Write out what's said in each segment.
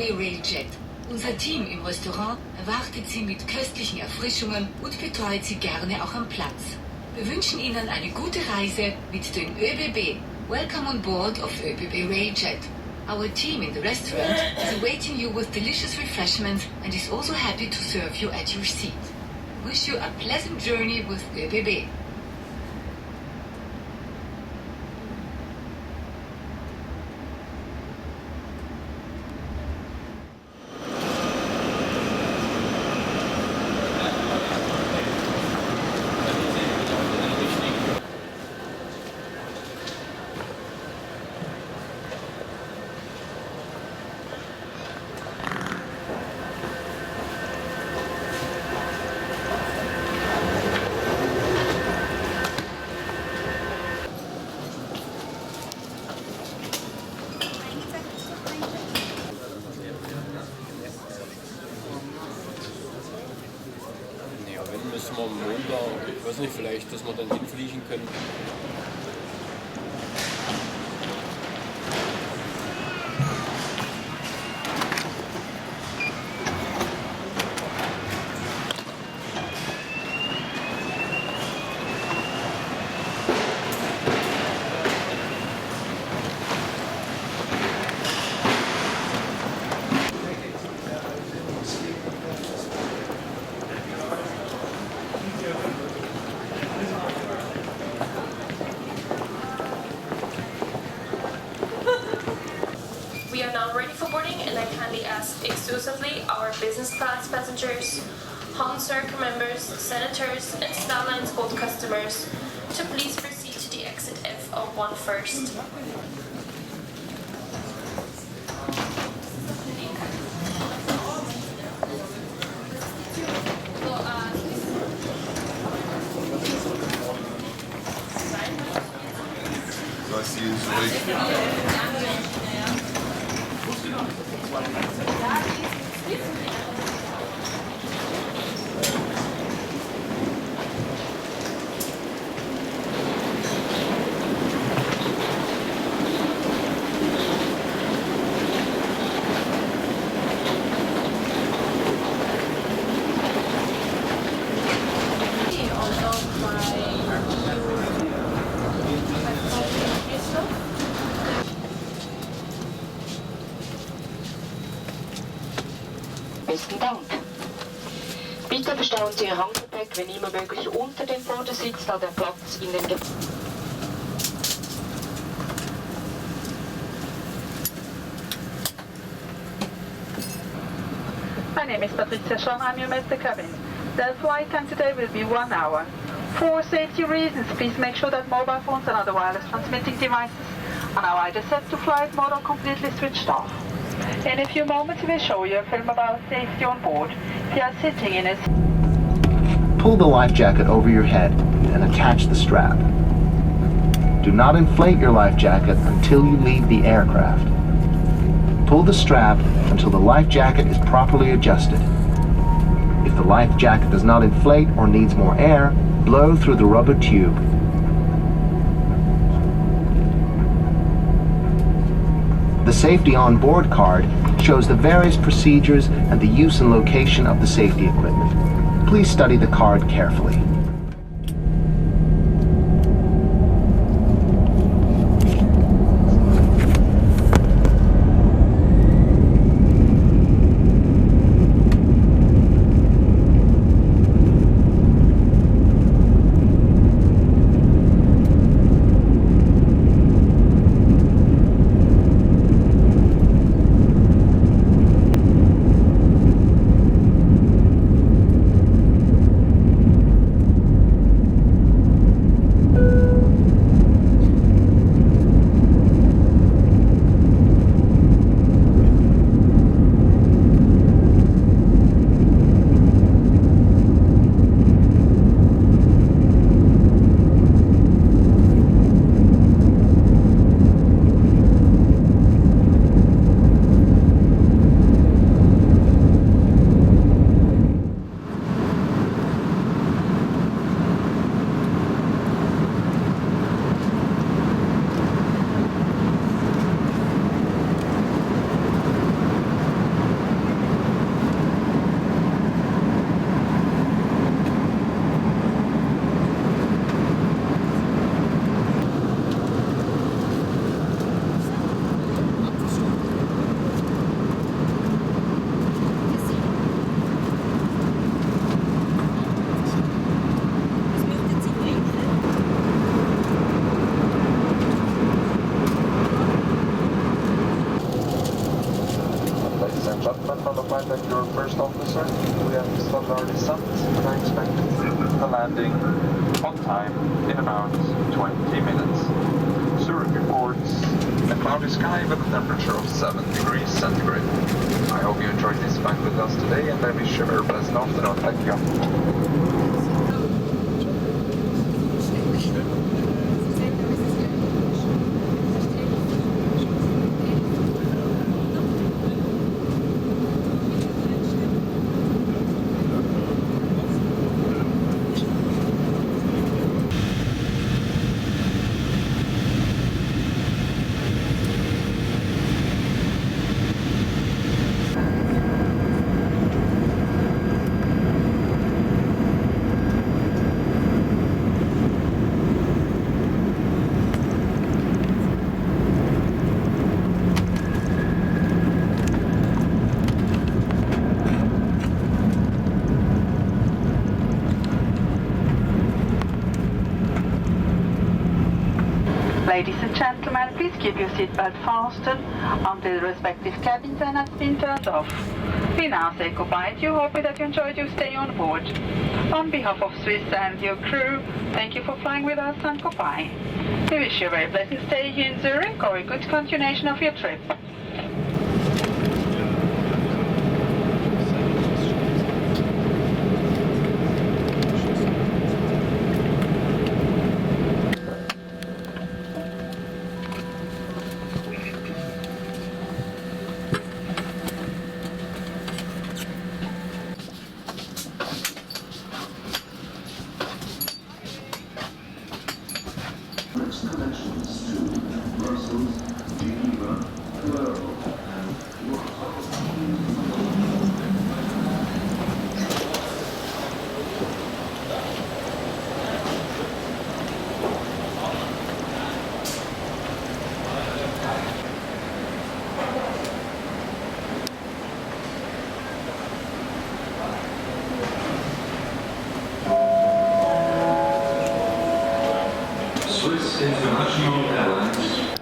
ÖBB Railjet. Unser Team im Restaurant erwartet Sie mit köstlichen Erfrischungen und betreut Sie gerne auch am Platz. Wir wünschen Ihnen eine gute Reise mit dem ÖBB. Welcome on board of ÖBB Railjet. Our team in the restaurant is awaiting you with delicious refreshments and is also happy to serve you at your seat. Wish you a pleasant journey with ÖBB. Müssen wir am Montag, ich weiß nicht, vielleicht, dass wir dann hinfliegen können. We are now ready for boarding, and I kindly ask exclusively our business class passengers, Holland Circle members, senators, and Starlines Gold customers to please proceed to the exit F01 first. Besten Dank. Bitte verstauen Sie Ihr Handgepäck, wenn immer möglich, unter dem Vordersitz, da der Platz in den My name is Patricia Schramm, I'm your master cabin. The flight time today will be 1 hour. For safety reasons, please make sure that mobile phones and other wireless transmitting devices are now either set to flight mode or completely switched off. In a few moments, we will show you a film about safety on board. If you are sitting in a... Pull the life jacket over your head and attach the strap. Do not inflate your life jacket until you leave the aircraft. Pull the strap until the life jacket is properly adjusted. If the life jacket does not inflate or needs more air, blow through the rubber tube. The Safety on Board card shows the various procedures and the use and location of the safety equipment. Please study the card carefully. and gentlemen, notified that your first officer, we have started our descent and I expect the landing on time in about 20 minutes. Zurich reports a cloudy sky with a temperature of 7 degrees centigrade. I hope you enjoyed this flight with us today and I wish you a very pleasant afternoon. Thank you. Ladies and gentlemen, please keep your seatbelt fastened until the respective cabin sign has been turned off. We now say goodbye to you, hoping that you enjoyed your stay on board. On behalf of Swiss and your crew, thank you for flying with us and goodbye. We wish you a very pleasant stay here in Zurich or a good continuation of your trip. Swiss International Airlines.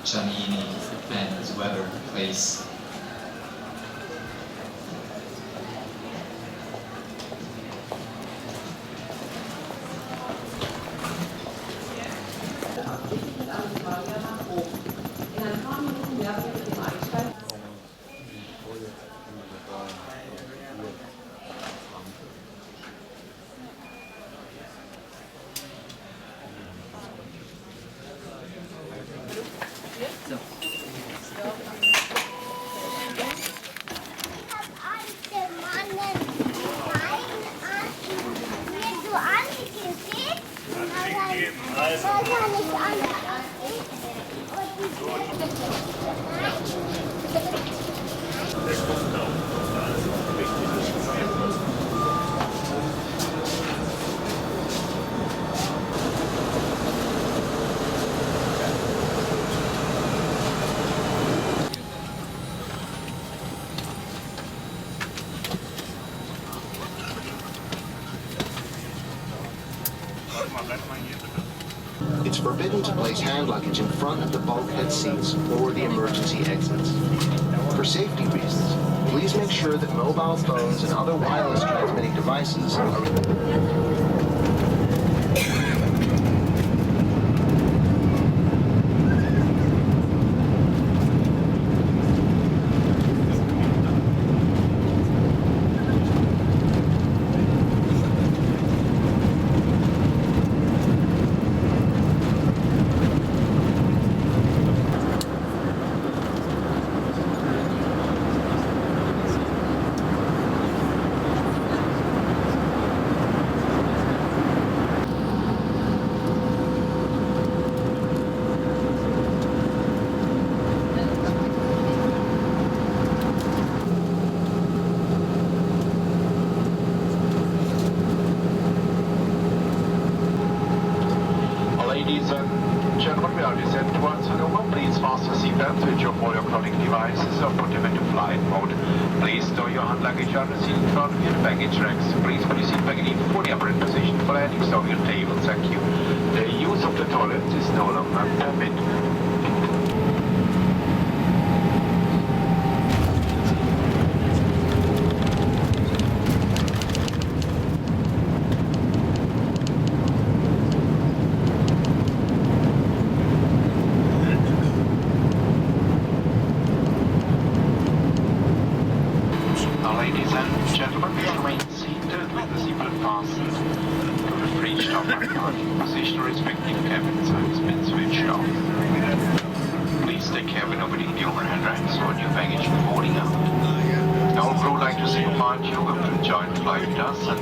Giannini and Weber place. It's forbidden to place hand luggage in front of the bulkhead seats or the emergency exits. For safety reasons, please make sure that mobile phones and other wireless transmitting devices are... and gentlemen, we are descending towards Hannover. Please fasten your seatbelts, switch off all your electronic devices, or put them into flight mode. Please store your hand luggage on the seat in front of you, the baggage racks. Please put your seat back in fully upright position for landing, so your table. Thank you. The use of the toilet is no longer permitted. Ladies and gentlemen, please remain seated with the seatbelt fastened to the pre-stop parking position. Respective cabin signs been switched off. Please take care when nobody in the overhead racks or your baggage before boarding out. Our crew would like to say goodbye to you. Hope you enjoyed the flight with us and